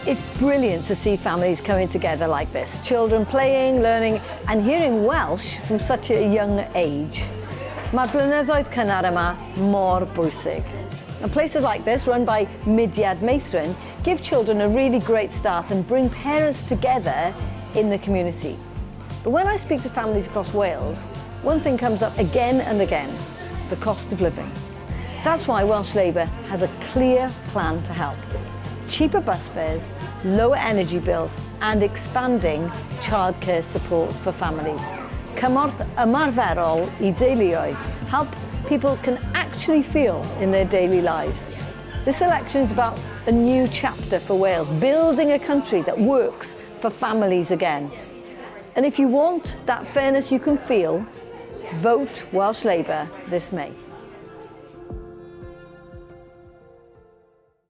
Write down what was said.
It's brilliant to see families coming together like this. Children playing, learning and hearing Welsh from such a young age. Mae'r blynyddoedd cynnar yma mor bwysig. And places like this, run by Mudiad Meithrin, give children a really great start and bring parents together in the community. But when I speak to families across Wales, one thing comes up again and again: the cost of living. That's why Welsh Labour has a clear plan to help. Cheaper bus fares, lower energy bills and expanding childcare support for families. Cymorth ymarferol I deuluoedd, help people can actually feel in their daily lives. This election is about a new chapter for Wales, building a country that works for families again. And if you want that fairness you can feel, vote Welsh Labour this May.